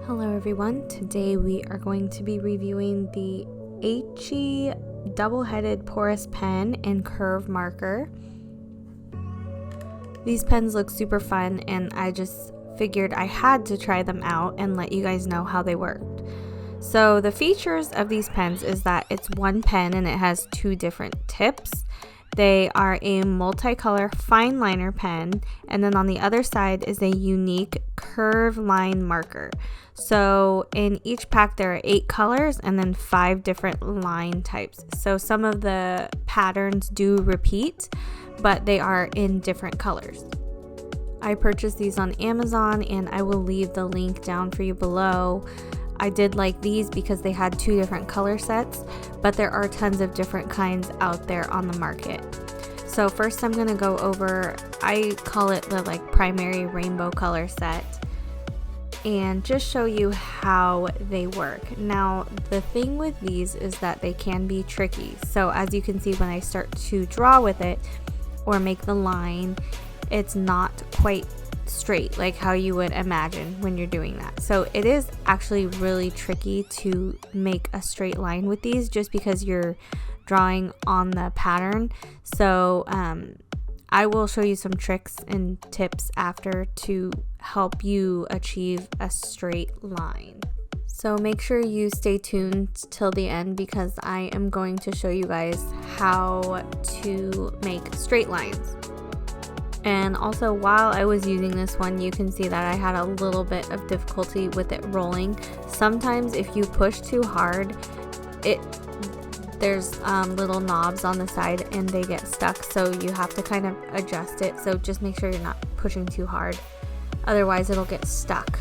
Hello everyone, today we are going to be reviewing the Aechy double-headed porous pen and curve marker. These pens look super fun and I just figured I had to try them out and let you guys know how they worked. So the features of these pens is that it's one pen and it has two different tips. They are a multicolor fine liner pen, and then on the other side is a unique curve line marker. So in each pack there are 8 colors and then 5 different line types. So some of the patterns do repeat, but they are in different colors. I purchased these on Amazon and I will leave the link down for you below. I did like these because they had 2 different color sets, but there are tons of different kinds out there on the market. So first I'm going to go over, I call it the primary rainbow color set, and just show you how they work. Now the thing with these is that they can be tricky. So as you can see when I start to draw with it or make the line, it's not quite straight like how you would imagine when you're doing that. So it is actually really tricky to make a straight line with these just because you're drawing on the pattern. So I will show you some tricks and tips after to help you achieve a straight line. So make sure you stay tuned till the end because I am going to show you guys how to make straight lines. And also while I was using this one, you can see that I had a little bit of difficulty with it rolling. Sometimes if you push too hard, there's little knobs on the side and they get stuck, so you have to kind of adjust it. So just make sure you're not pushing too hard, otherwise it'll get stuck.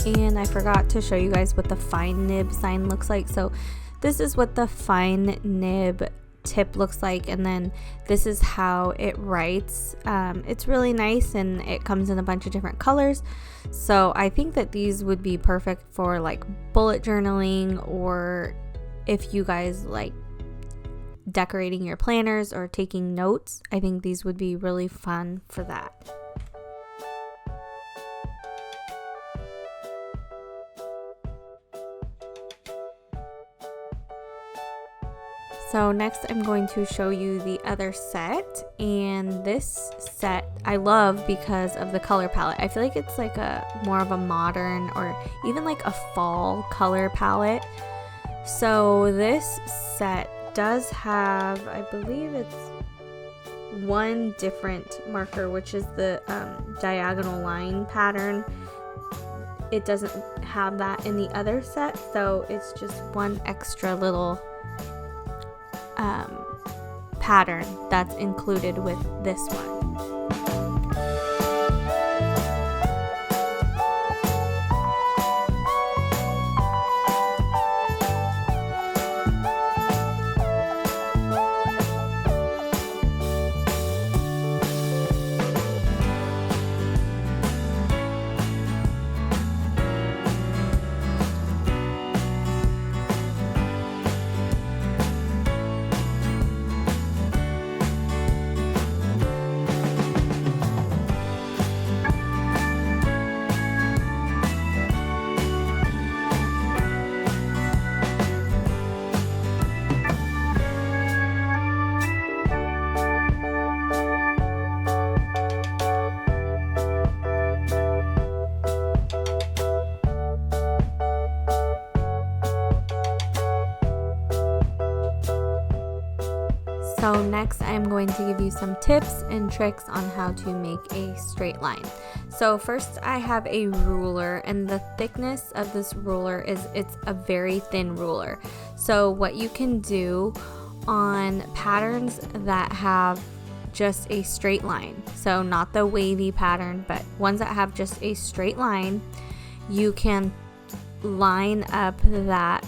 And I forgot to show you guys what the fine nib sign looks like. So this is what the fine nib tip looks like, and then this is how it writes. It's really nice and it comes in a bunch of different colors. So I think that these would be perfect for like bullet journaling, or if you guys like decorating your planners or taking notes. I think these would be really fun for that. So next I'm going to show you the other set, and this set I love because of the color palette. I feel like it's like a more of a modern or even like a fall color palette. So this set does have, I believe it's one different marker, which is the diagonal line pattern. It doesn't have that in the other set, so it's just one extra little pattern that's included with this one. So next I'm going to give you some tips and tricks on how to make a straight line. So first I have a ruler, and the thickness of this ruler is it's a very thin ruler. So what you can do on patterns that have just a straight line. So not the wavy pattern, but ones that have just a straight line. You can line up that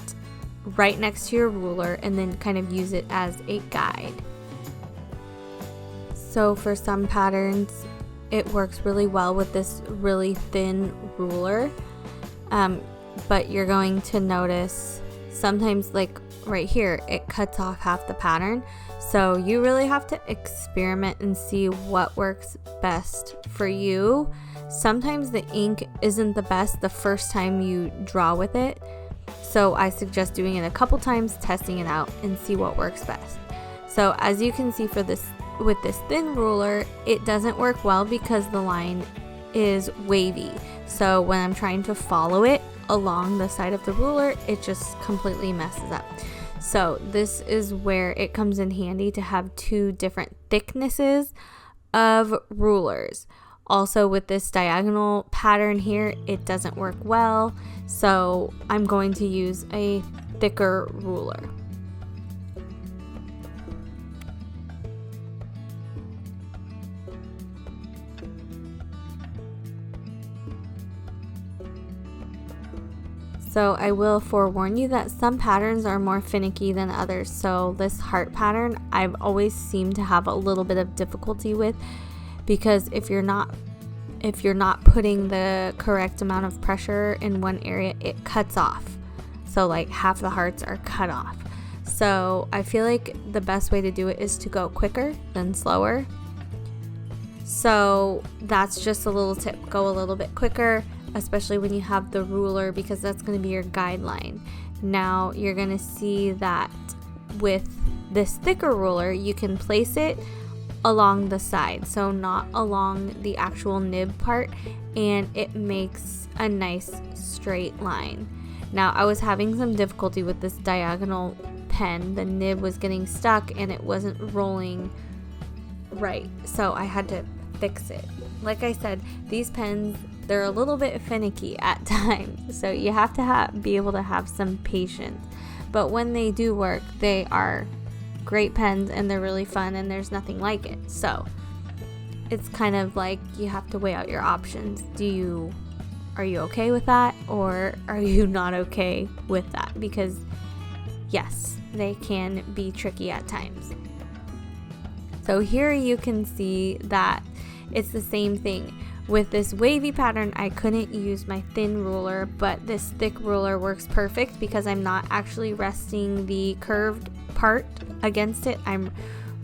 right next to your ruler and then kind of use it as a guide. So for some patterns, it works really well with this really thin ruler, but you're going to notice sometimes, like right here, it cuts off half the pattern. So you really have to experiment and see what works best for you. Sometimes the ink isn't the best the first time you draw with it, so I suggest doing it a couple times, testing it out, and see what works best. So as you can see for this, with this thin ruler, it doesn't work well because the line is wavy. So when I'm trying to follow it along the side of the ruler, it just completely messes up. So this is where it comes in handy to have two different thicknesses of rulers. Also with this diagonal pattern here, it doesn't work well, so I'm going to use a thicker ruler. So I will forewarn you that some patterns are more finicky than others. So this heart pattern, I've always seemed to have a little bit of difficulty with, because if you're not putting the correct amount of pressure in one area, it cuts off. So like half the hearts are cut off. So I feel like the best way to do it is to go quicker than slower. So that's just a little tip. Go a little bit quicker, especially when you have the ruler, because that's going to be your guideline. Now you're going to see that with this thicker ruler, you can place it along the side, so not along the actual nib part, and it makes a nice straight line. Now I was having some difficulty with this diagonal pen. The nib was getting stuck and it wasn't rolling right, so I had to fix it. Like I said, these pens, they're a little bit finicky at times, so you have to be able to have some patience. But when they do work, they are great pens and they're really fun, and there's nothing like it. So it's kind of like you have to weigh out your options. Are you okay with that, or are you not okay with that? Because yes, they can be tricky at times. So here you can see that it's the same thing. With this wavy pattern, I couldn't use my thin ruler, but this thick ruler works perfect because I'm not actually resting the curved part against it. I'm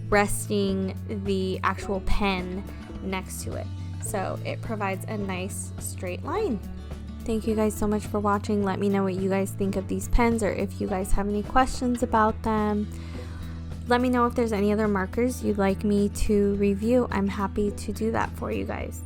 resting the actual pen next to it. So it provides a nice straight line. Thank you guys so much for watching. Let me know what you guys think of these pens, or if you guys have any questions about them. Let me know if there's any other markers you'd like me to review. I'm happy to do that for you guys.